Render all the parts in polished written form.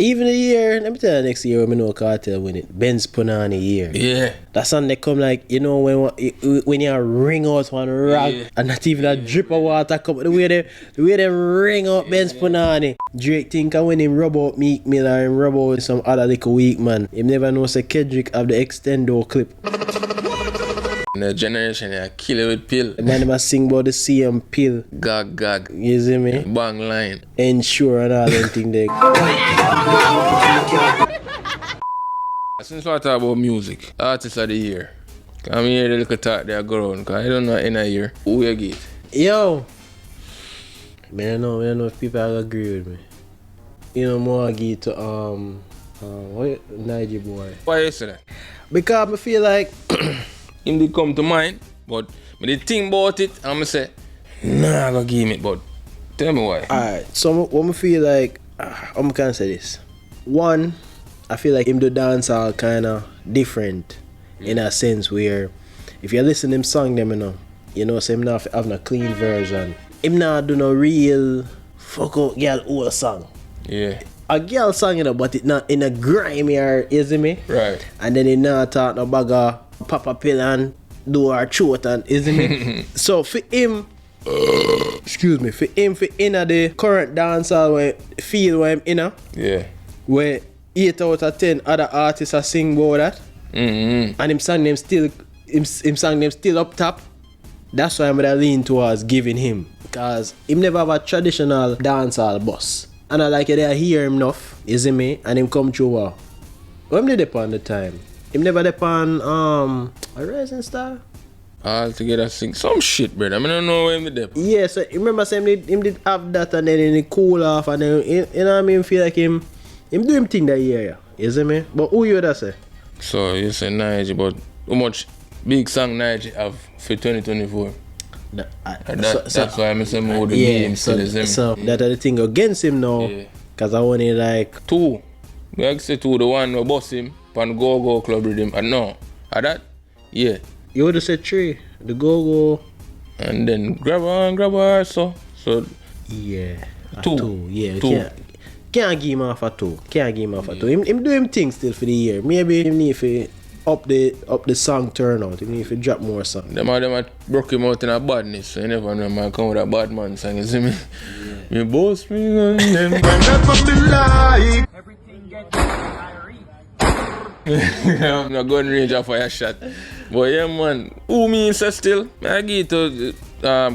Even a year, let me tell you next year when I know Cartel win it. Benz Punani year. Yeah. That song they come like, you know, when you ring out one rock and not even a drip of water come. The way they ring out Benz Punani. Drake think when him rub out Meek Miller and rub out some other little weak man. Him never know say Kendrick have the extendo clip. The generation I kill it with pill. The man must sing about the CM pill. Gag. You see me? Bang line. Ensure and all them thing there. Since we talk about music, artist of the year. Come here the little talk there go around, cause I don't know in a year who you get. Yo! I don't know if people agree with me. You know, more I give to what Niger boy. Why you say that? Because I feel like Him did come to mind, but me did think about it and I say, nah, I gonna give him it, but tell me why. alright, so what I feel like, I'm gonna say this. One, I feel like him do dancehall kinda different in a sense where if you listen to him song them, you know, so him not have no clean version. Him not do no real fuck out girl old song. Yeah. A girl song, but it not in a grimy or, you see me? Right. And then he not talk no bagger papa pill and do our throat and, isn't it? So for him, excuse me, for him in the current dancehall where feel where him in, Yeah. where 8 out of 10 other artists are sing about that, and him song them still up top. That's why I'm gonna lean towards giving him, cause him never have a traditional dancehall boss. And I like it, I hear him enough, you see me, and him come through. When did they on the time? Him never depend a Rising Star? All together sing some shit, brother. I mean, I don't know where him did. Yeah, so remember saying him did have that and then he cool off and then, you know what I mean, feel like him do him thing that year, you see me? But who you that say? So you say Niger, but how much big song Niger have for 2024? That's why I'm saying more the game still is him. So that are the thing against him now, because I want it like... Two. We say two, the one who boss him, pan go club with him. And no, at that, yeah. You would have said 3, the go-go. And then grab her, so yeah, two. Yeah, two. Can't give him off a 2. Him do him things still for the year. Maybe him need to up the song turnout. Him need to drop more songs. Them broke him out in a badness, so you never know man come with a bad man song, you see me? Yeah. Me boss me on them. Everything gets diarrhea. I'm not going range of fire shot. But yeah man, who me say still? I give it to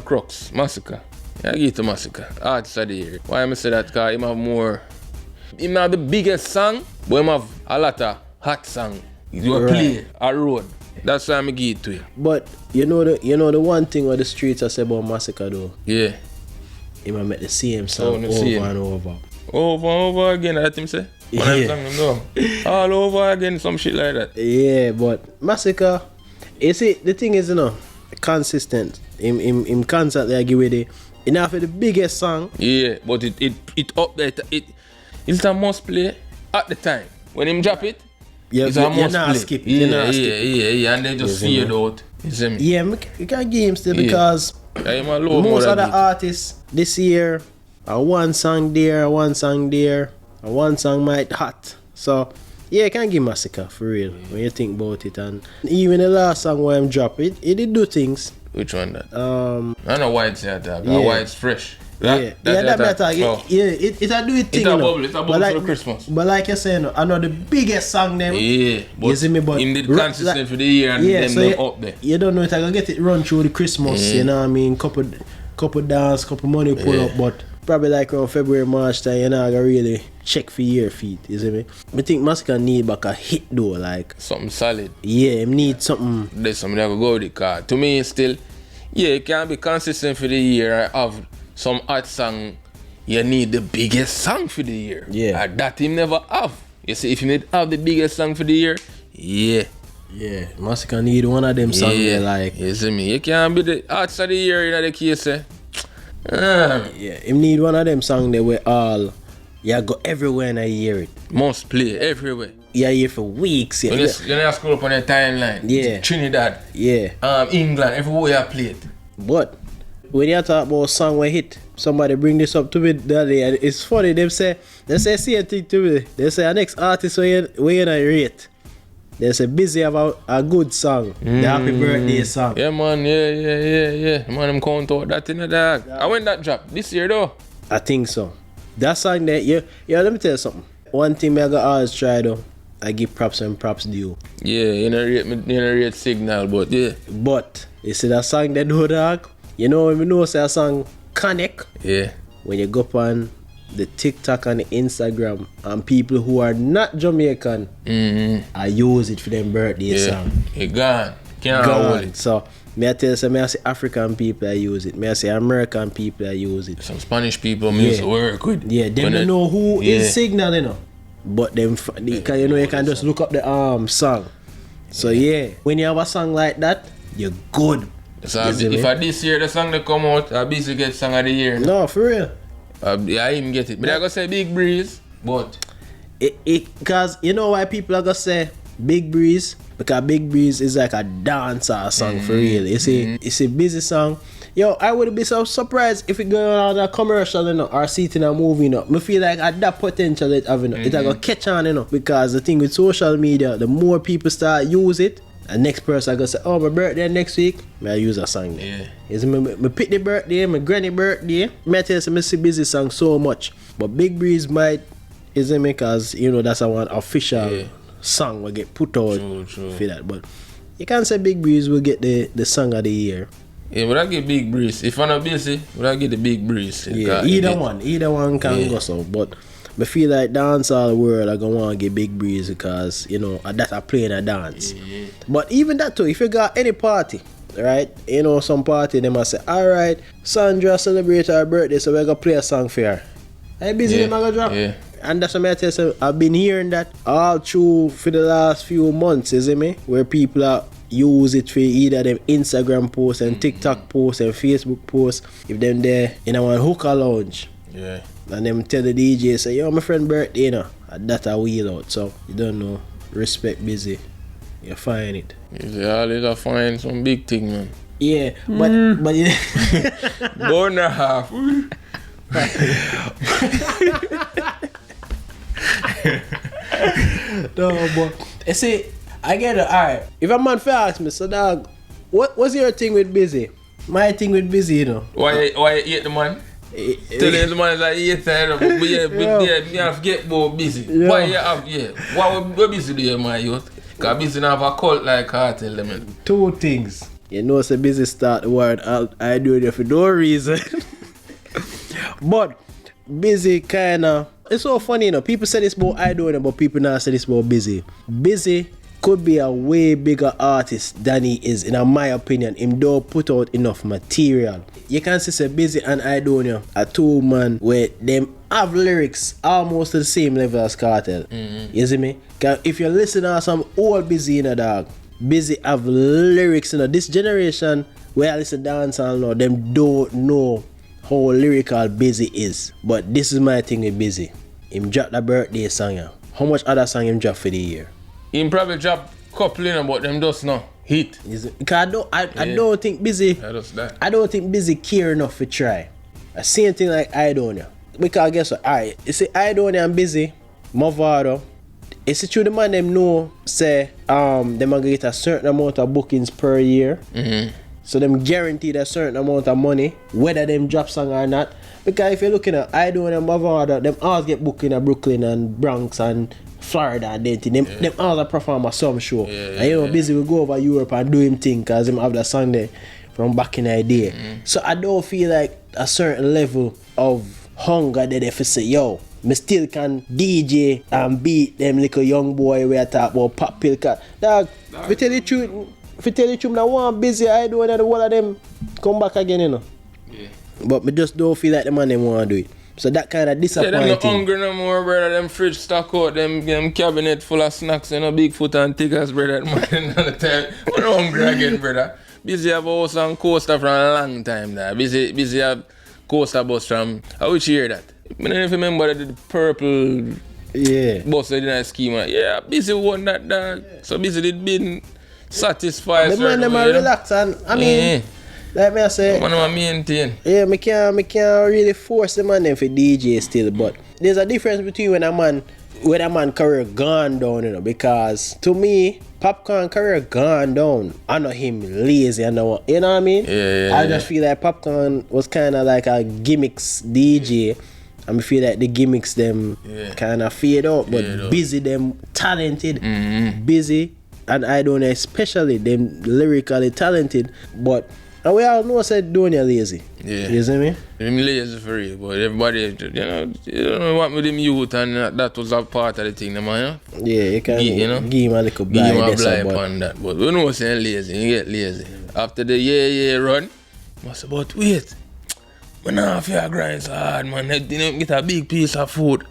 Crux, Massacre. I give it to Massacre, artist of the year. Why I say that? Because him have the biggest song, but him have a lot of hot song. You play a road. That's why I give it to him. But you know the one thing what the streets are say about Massacre though. Yeah. He might make the same song and over. Over and over again, that him say? Yeah. All over again, some shit like that. Yeah, but Massacre, you see, the thing is, consistent. Him constantly give with it. Enough for the biggest song. Yeah, but it up there. It's a must play at the time. When him drop it, it's a must play. Skip. Yeah, and they just fade out. You see me? Yeah, you can give him still because most of the artists this year are one song there, one song there, and one song might hot. So yeah, you can give Massacre for real when you think about it. And even the last song where I'm drop it did do things. Which one that? I know why it's here. Why it's fresh. It do it thing. It's a bubble. It's a bubble for Christmas. But like you say, I know the biggest song them. Yeah, but you see me, but him did consistent for the year and them up there. You don't know if I can get it run through the Christmas. You know what I mean? Couple dance, couple money pull up, but probably like around February, March time, you know, I gotta really check for year feet, you see me? I think Massacre need back a hit though, like something solid. Yeah, him need something. There's something that will go with the car. To me, still, yeah, it can be consistent for the year. I have some hot song. You need the biggest song for the year. Yeah. And that him never have. You see, if you need have the biggest song for the year, yeah. Yeah, Massacre need one of them songs there, like. You see me? You can't be the artist of the year in the case, Yeah, him need one of them songs there where all you go everywhere and I hear it. Must play everywhere. Yeah, here for weeks. Yeah. When you scroll up on your timeline. Yeah. Trinidad. Yeah. England, everywhere you play it. But when you talk about song where hit, somebody bring this up to me the other day, and it's funny. They say same thing to me. They say our next artist we in a rate. They say Busy have a good song, the happy birthday song. Yeah, man. Yeah. Man, I'm count out that in the dog. Yeah. I when that drop this year though. I think so. That song there, yeah. Let me tell you something. One thing I got always try though, I give props and props due. Yeah, you know rate signal, but yeah. But you see that song that do dog. You know when we know say a song connect. Yeah. When you go up on the TikTok and the Instagram and people who are not Jamaican, I use it for them birthday song. It gone. Can't hold it. So me I tell you, me I say African people I use it. Me I say American people I use it. Some Spanish people used to work with. Yeah, them don't know who is signal, you know. But them, because you know you can just look up the song. So yeah, when you have a song like that, you're good. So if I this year the song that come out, I Busy get song of the year. No, for real. I even get it. But I gonna say Big Breeze, but because you know why people are gonna say Big Breeze? Because Big Breeze is like a dancer song for real. It's a busy song. Yo, I would be so surprised if it go on a commercial, you know, or see it in a movie, you know. I feel like at that potential it have, you know. It's gonna catch on, you know. Because the thing with social media, the more people start use it, the next person gonna say, oh, my birthday next week, I use a song there. Yeah. It's my pitney birthday, my granny birthday. I tell you, I see Busy song so much. But Big Breeze might, is it because, you know, that's a one official song will get put out for that. But you can't say Big Breeze will get the song of the year. Yeah, but I get Big Breeze. If I'm not Busy, but I get the Big Breeze. Yeah, either one can go so. But I feel like dancehall world I gonna wanna get Big Breeze because, you know, that I play in a dance. Yeah. But even that too, if you got any party, right? You know, some party they must say, alright, Sandra celebrate her birthday, so we're gonna play a song for her. Are you busy them gonna drop? Yeah. And that's what I tell you, I've been hearing that all through for the last few months, is it me? Where people are use it for either them Instagram posts and TikTok posts and Facebook posts. If them there in a hookah lounge. Yeah. And them tell the DJ say, yo, my friend birthday, you know. And that a wheel out. So you don't know. Respect Busy. You find it. You always find some big thing, man. Yeah, but yeah. Born a half. No, but you see, I get it. Alright, if a man ask me, so dog, what's your thing with Busy? My thing with Busy, you know. Why you hate the man? Tell him the man is like hater, but you have to get more Busy. Yeah. Why you have, why we Busy there, my youth? Because Busy have a cult like Cartel, man. Two things. You know, so Busy start the word, I do it for no reason. But Busy kinda, it's so funny, you know. People say this about I do it, but people not say this about Busy. Busy could be a way bigger artist than he is, in my opinion. Him don't put out enough material. You can see Busy and I don't know a two man where them have lyrics almost to the same level as Cartel. You see me? Cause if you listen to some old Busy in a dog, Busy have lyrics, you know. This generation where I listen to dancehall now, them don't know how lyrical Busy is. But this is my thing with Busy. Him drop the birthday song. Yeah. How much other song him drop for the year? Him probably drop couple in but them just no hit. Because I don't think Busy. I don't think Busy care enough to try. The same thing like I don't know. Because guess what? Alright, you see I don't know and Busy, Movado. It's true the man them know say them gonna get a certain amount of bookings per year. So them guaranteed a certain amount of money, whether them drop song or not. Because if you're looking at I don't know Movado, them always get booked in Brooklyn and Bronx and Florida and them all perform at some show. And you know, Busy will go over Europe and do him thing because him have that song there from back in the day. So I don't feel like a certain level of hunger that if you say, yo, me still can DJ and beat them little young boy where I talk about pop pill cat. Dog, if you tell the truth, now one Busy I do and the whole of them come back again, you know. Yeah. But me just don't feel like the man them want to do it. So that kind of disappointing. Yeah, them not hungry no more, brother. Them fridge stock out, them cabinet full of snacks, you know, Bigfoot and Tiggers, brother. Man, all the time. We're not hungry again, brother. Busy have a house and coaster for a long time now. Busy have coaster bus from, how would you hear that? I don't remember the purple bus that didn't scheme. Yeah, Busy won that, dog. So Busy did been satisfied. The man them are relaxed and, I mean, Like me I say, Man, I maintain. yeah, me can't really force the man them for DJ still, but there's a difference between when a man career gone down, you know, because to me, Popcorn career gone down. I know him lazy, you know what I mean? I just feel like Popcorn was kind of like a gimmicks DJ. I feel like the gimmicks them kind of fade out, but busy them talented, busy, and I don't know, especially them lyrically talented, but and we all know said Donia lazy. Yeah. You see me? I'm lazy for real, but everybody, you don't know what with them youth, and that was a part of the thing, man. Yeah, you can give him a little blind. Give him a blind on that, but we know saying lazy, you get lazy. After the year run, I say, but wait, man, now I feel grind so hard, man. They didn't get a big piece of food.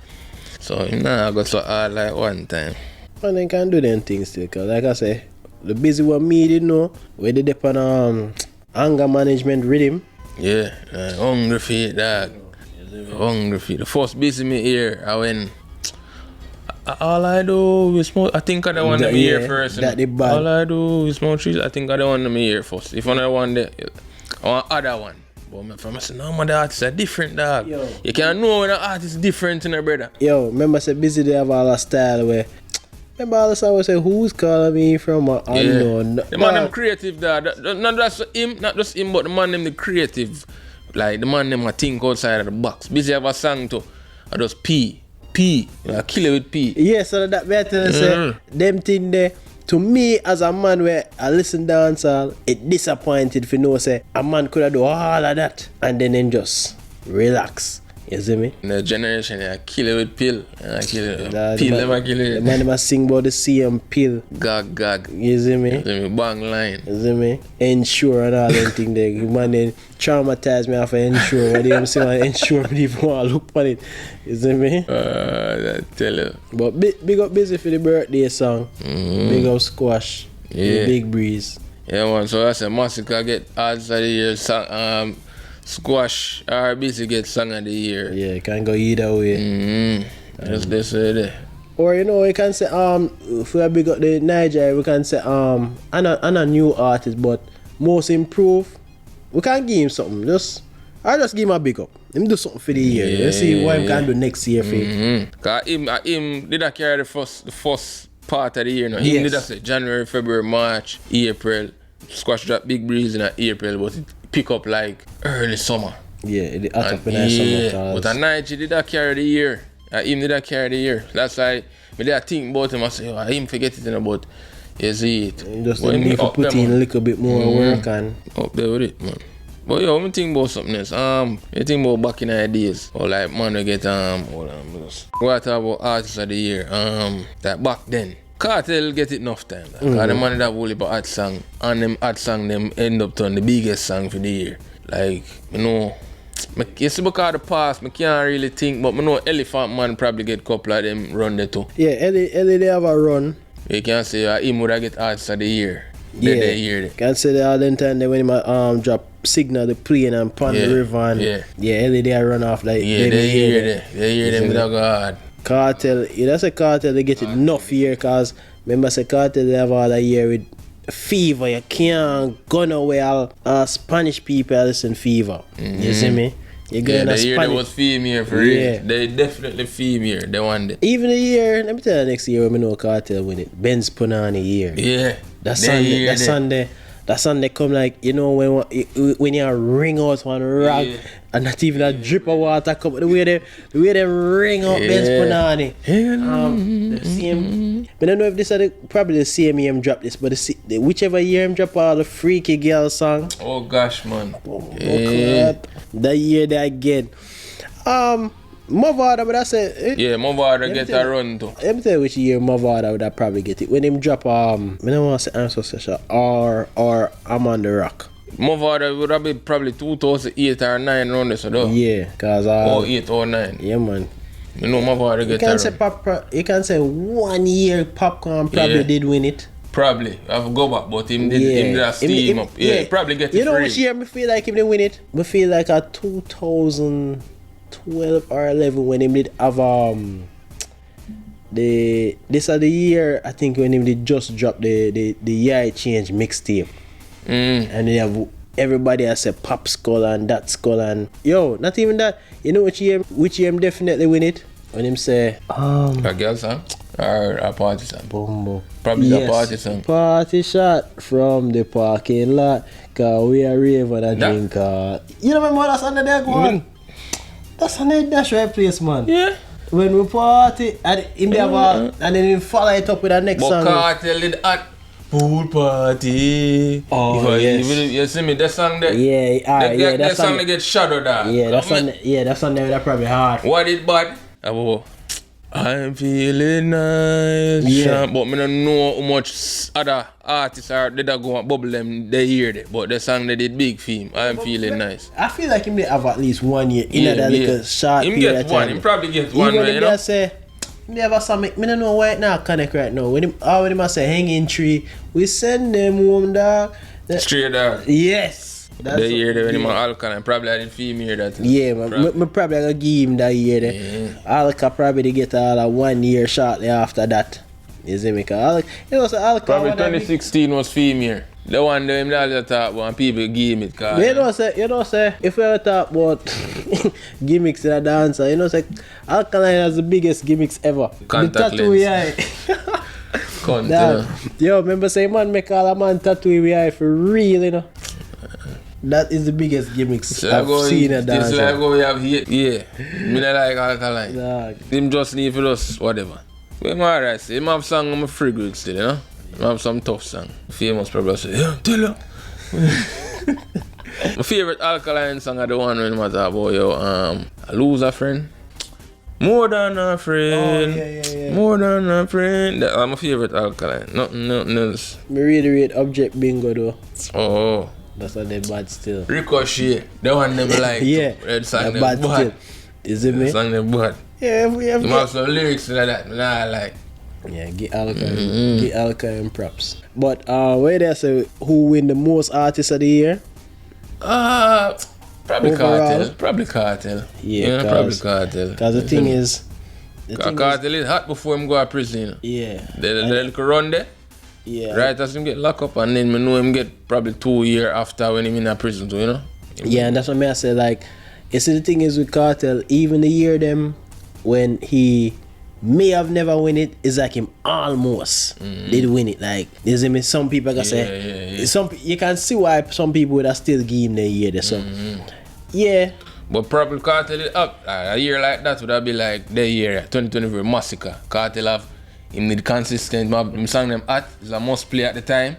So now I got so hard like one time. And they can do them things still, cause like I say, the busy one me didn't know, where they depend on anger management rhythm. Yeah, hungry feet, dog. Hungry feet. The first busy me here, I went. All I do is smoke. I think I don't want them here first. All I do is smoke trees. I think I don't want them here first. If I want the, I want other one. But my friend said, no, man, the artists are different, dog. Yo. You can't know when the artist is different, brother. Yo, remember, say busy they have all a style where. Remember all the time I say, who's calling me from unknown? The man them creative, dog. Not just him, but the man them the creative. Like the man them I think outside of the box. Busy have a song too. I just P. I kill it with P. Yeah, so that better say them thing there. To me as a man where I listen dancehall, it disappointed for no say a man could have do all of that and then just relax. You see me? In the generation, I kill it with pill. I kill it. Pill never kill it. The man never sing about the CM pill. Gag. You see me? You see me? Bang line. You see me? Ensure and all them thing there. The man then traumatize me off of Ensure. When they see my Ensure, me even want to look on it. You see me? I tell you. But big up busy for the birthday song. Big up Squash. Yeah. Big Breeze. Yeah, man. So that's a massacre get odds of the year song. Squash or busy get song of the year. Yeah, it can go either way. Just this way there. Or you know, we can say if we big up the Nigeria, we can say I'm a new artist, but most improved. We can give him something. I just give him a big up. Him do something for the year. Let's see what he can do next year for him. Cause him did I carry the first part of the year now. He did I say January, February, March, April. Squash drop Big Breeze in April, but it pick up like early summer. Yeah, it hot up in the summer. But at night he did that carry the year. Him did that carry the year. That's why me did think about him. I say, oh, him forget it in about. You see it. Just need to put in a little bit more work and up there with it, man. But yo, me think about something else. You think about back in the days, or like man we get hold on, what talk about artists of the year? That back then. Cartel get it enough time. Cause the man that whole about hot song and them hot song them end up turning the biggest song for the year. Like, you know, you see because of the past, I can't really think, but I know Elephant Man probably get a couple of them run there too. Yeah, Ellie they have a run. You can say him would have get artists of the year. Yeah, they hear it. Can say that all the time they when him drop Signal the plane and Pond the River and Ellie they run off like they hear them with a god. Cartel, that's a Cartel they get it enough year cause remember say Cartel they have all a year with Fever. You can't go nowhere. All Spanish people listen Fever. You see me? You go in a the year Spanish. They was female for real. They definitely female. They want it. Even the year, let me tell you next year when I know Cartel win it. Ben's Punani year. Yeah. That Sunday come like, you know, when you ring out one rock and not even a drip of water come, the way they ring out Ben's Punani. The same. I don't know if this is probably the same year him drop this, but whichever year him drop all the Freaky Girl song. Oh gosh, man. That year they again. Mavada, but I said Mavada get a run too. Let me tell you which year Mavada would have probably get it. When him drop I don't want to say I'm so special or I'm on the rock. Mavada would have been probably 2008 or 9 round this though. Yeah, cause 8 or 9. Yeah, man. You know Mavada get a run. You can say 1 year Popcorn probably did win it. Probably. I've go back, but him did that steam up. Probably get it. You know which year I feel like him did win it? I feel like a 2012 or 11 when him did have this are the year I think when him did just drop the year change mixtape. And they have everybody has a pop skull and that skull and yo, not even that. You know which EM definitely win it? When him say a girl song or a party song? Bumbo. Probably a party song. Party shot from the parking lot. Cause we are rave and a drink. You remember that song that go on? That's on the dash right place, man. Yeah. When we party and him have and then him follow it up with the next song. But Cartel did at pool party. Oh, yes. You see me, that song there? Yeah, that song that get shadowed down. Yeah, that song there probably hard. What it bad? I'm feeling nice. Yeah. But I don't know how much other artists are did go and bubble them they hear it. But the song they did big theme. I'm feeling nice. I feel like he may have at least 1 year in that little short him period get of one. time. He probably get one. Even You know? say me have a song, I don't know why it now connect right now. When him say hanging tree, we send them home dog. Straight dog. Yes. They hear the when him alkaline. Probably I didn't feel me hear that. Yeah, man. Me probably gonna give him that year there. Yeah. Alka probably get a 1 year shortly after that. You see me? Cause Alka Probably 2016 was female. The one that him always talk about and people give him it. Cause You know say if we ever talk about gimmicks in a dancer, you know say Alkaline has the biggest gimmicks ever. Contact the tattoo lens. eye. Yo, remember say man make all a man tattoo in the eye for real, you know. That is the biggest gimmicks I've seen a dancer. It's like we have here. Yeah. Me not like Alkaline. Dog. Him just need for us, whatever. But I'm alright. Him have song I'm a free good still, you know? Him have some tough song. Famous probably say, yeah, tell you. My favorite Alkaline song are the one when I talk about, yo, I lose a friend. More than a friend. Oh, yeah. More than a friend. That's my favorite Alkaline. Nothing else. Me reiterate Object Bingo though. Oh. That's not that bad still. Ricochet. That one them like. Yeah. Red song them bad still. Is it me? Song them bad. Yeah, we have Them have some lyrics like that. Nah, like. Yeah, get Alka and props. But where they say who win the most artists of the year? Probably Overall? Cartel. Yeah, probably Cartel. Because the thing is, Cartel is hot before him go to prison. You know? yeah. The little run there. Yeah. Right as him get locked up and then I know him get probably 2 years after when him in a prison too, you know? Yeah, and that's what I say, like, you see the thing is with Cartel, even the year them when he may have never win it, it's like him almost did win it. Like, you see me, some people gonna say, you can see why some people would have still give him the year there. So, yeah. But probably Cartel is up. A year like that would have been like the year 2024 Massacre. Cartel have him need consistent. Him song them hot is a must play at the time.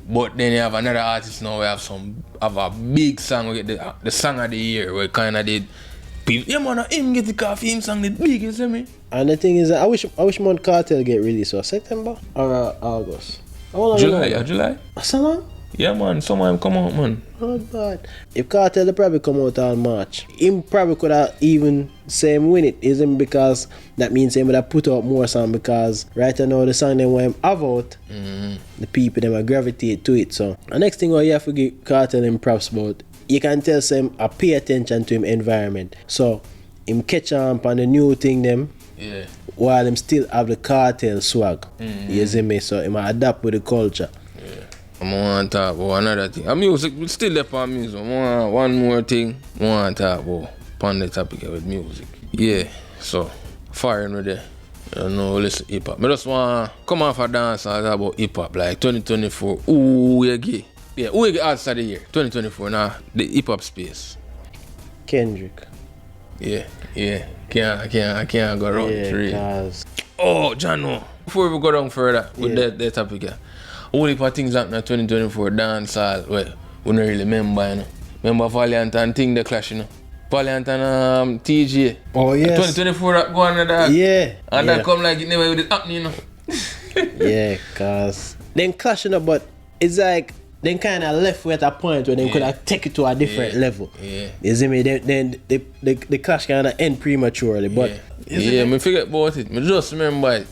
But then you have another artist now we have a big song. We get the song of the year where kind of did. Yeah man, him get the coffee, him song did big, you see me? And the thing is, I wish month Cartel get released. So September or August? July. So long? Yeah man, some of them come out man. Not bad. If Cartel, they probably come out on March. Him probably could have even same win it, isn't because that means him would have put out more song because right now the song they want him have out, the people them will gravitate to it. So the next thing what you have to give Cartel him props about, you can tell him I pay attention to him environment. So him catch on the new thing them. Yeah. While him still have the Cartel swag. You see me? So him adapt with the culture. I want to talk about another thing. Music, we still there for music. One more thing I want to talk about on the topic with music. Yeah, so foreign with it. You know, listen hip-hop. I just want to come off a dance and talk about hip-hop like 2024. Who we get? Yeah, who we get artist of the year? 2024 now, the hip-hop space. Kendrick. Yeah. I can't go around three. Cause Oh, Jano. Before we go down further with that topic here. Only for things happen in 2024 dancehall where we don't really remember, you know. Remember Valiant and Thing the clash, you know. Valiant and TJ. Oh yes. 2024 that go on that. Yeah. And that come like it never would happen, you know. Yeah, cause then clashing up, but it's like then kind of left with a point where they could have take it to a different level. Yeah. You see me? Then the clash kind of end prematurely, but me forget about it. I just remember it.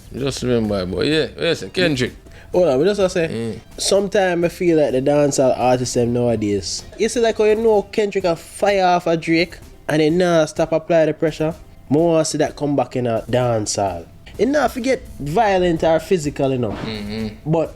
But yes, Kendrick. Hold on, but that's what I say. Sometimes I feel like the dancehall artists them nowadays. You see like how you know Kendrick can fire off a Drake and then now stop apply the pressure. More want to see that come back in a dancehall. And now forget violent or physical, you know. But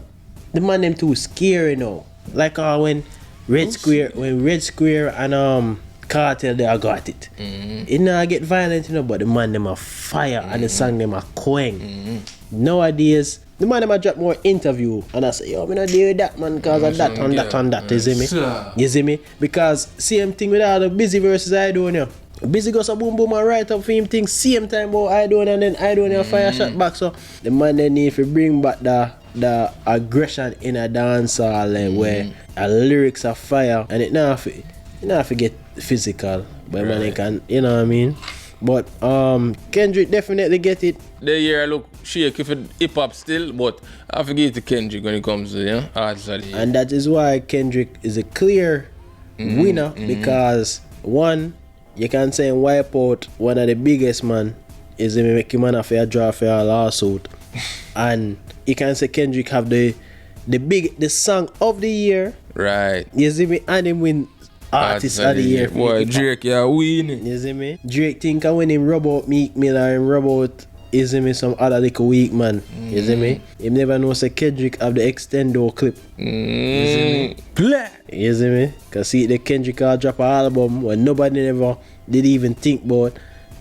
the man them too scary, you know. Like when Red Square and Cartel they are got it. It now get violent, you know, but the man them are fire and the song them are quang. Nowadays, the man them a drop more interview and I say, yo, me not deal with that man cause of that and that, you see me? You see me? Because same thing with all the Busy versus I do now. Busy goes a boom boom and right up for him things same time about I do and then I do and fire shot back. So the man they need to bring back the aggression in a dancehall where lyrics are fire and it now get physical, but man they can, you know what I mean? But Kendrick definitely get it. The year look shaky for hip hop still, but I forget to Kendrick when it comes to artists of the year. And that is why Kendrick is a clear winner because one, you can say wipe out one of the biggest man is make him have a draw for a lawsuit. And you can say Kendrick have the song of the year. Right. You see me? And him win artist of the year. Boy, Drake, yeah, win. You see me? Drake think when him rub out Meek Mill or him rub out, you see me, some other little weak man. You see me? Him never know say Kendrick have the extendo clip. You see me? Play. You see me? Cause see the Kendrick drop an album when nobody never did even think about.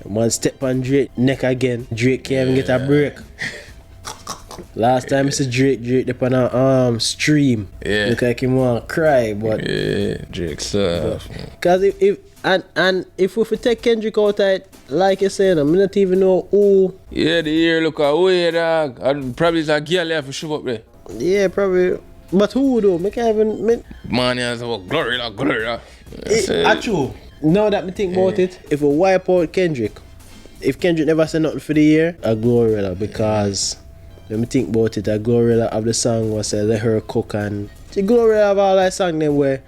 Man step on Drake neck again. Drake can't even get a break. Last time I said Drake up on a stream. Yeah. Look like him want to cry, but yeah, Drake stuff. Cause if we take Kendrick out of it, like you said, I'm not even know who. Yeah, the year look away, dog. And probably it's a girl there for shove up there. Yeah, probably. But who though? I can't even. Man, yeah, so Gloria. Actually, now that I think about it, if we wipe out Kendrick, if Kendrick never said nothing for the year, a Glorilla because when me think about it, a Glorilla of the song was Let Her Cook and the Glorilla of all that song them where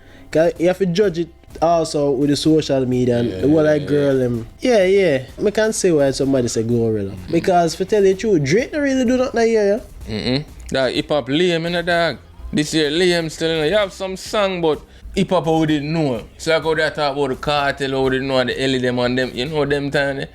you have to judge it also with the social media and the whole girl them. Yeah. I can't say why somebody say Glorilla. Because for tell you the truth, Drake don't really do nothing that year, yeah? That hip hop Liam in the dog. This year Liam still you have some song but hip hop we didn't know. So like how they talk about the Cartel, we didn't know the Ellie them and them, you know them time there.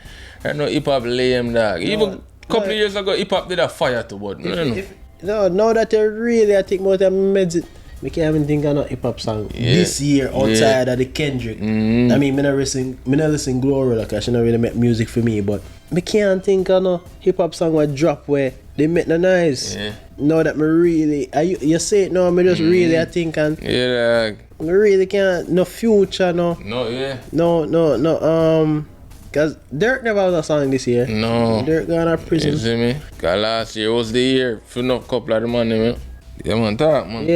I know hip hop Liam dog. Even couple of years ago, hip hop did a fire to but now that you really I think about the meds, we can't even think of no hip hop song this year outside of the Kendrick. I mean, I not listen Glorilla because she don't really make music for me, but I can't think of no hip hop song that drop where they make no noise. Yeah. Now that me really, you say it now, me just really I think and yeah, I really can't no future no. No. Cause Dirk never was a song this year. No. Dirk gone to prison. You see me? Cause last year was the year for enough couple of the money, man. Yeah, man, talk, man.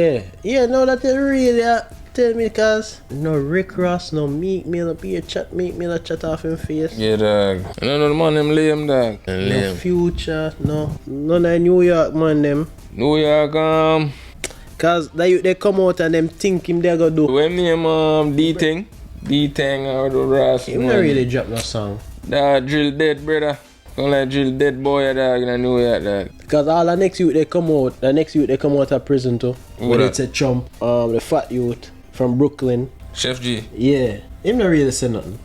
Yeah, no, that you really tell me, cause no Rick Ross, no Meek Mill up here chat, Meek Mill chat off him face. Yeah, dog. I don't know the man them lame, dog. No Future, none of New York man them. New York, cause they come out and them think him they go do. When name D-Tang or the Ross. He don't really drop no song. That Drill Dead, brother. Don't like Drill Dead boy, dog, in New York, dog. Because all the next youth they come out of prison too. When it's a chump, the fat youth from Brooklyn. Chef G. Yeah. Him not really say nothing.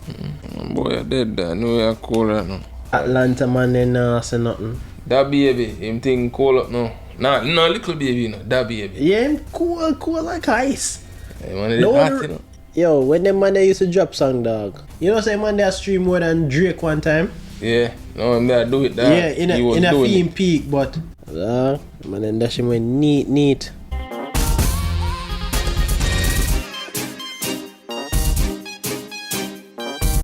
Boy, I dead that. New York cool right now. Atlanta man they say nothing. That baby, him thing cool up now. No, little baby, no. That baby. Yeah, him cool like ice. Hey, man, it's hot, you know. Yo, when them man they used to drop song, dog. You know say man they stream more than Drake one time? Yeah, no him there do it, dog. Yeah, in a theme peak, but man then dash him with neat.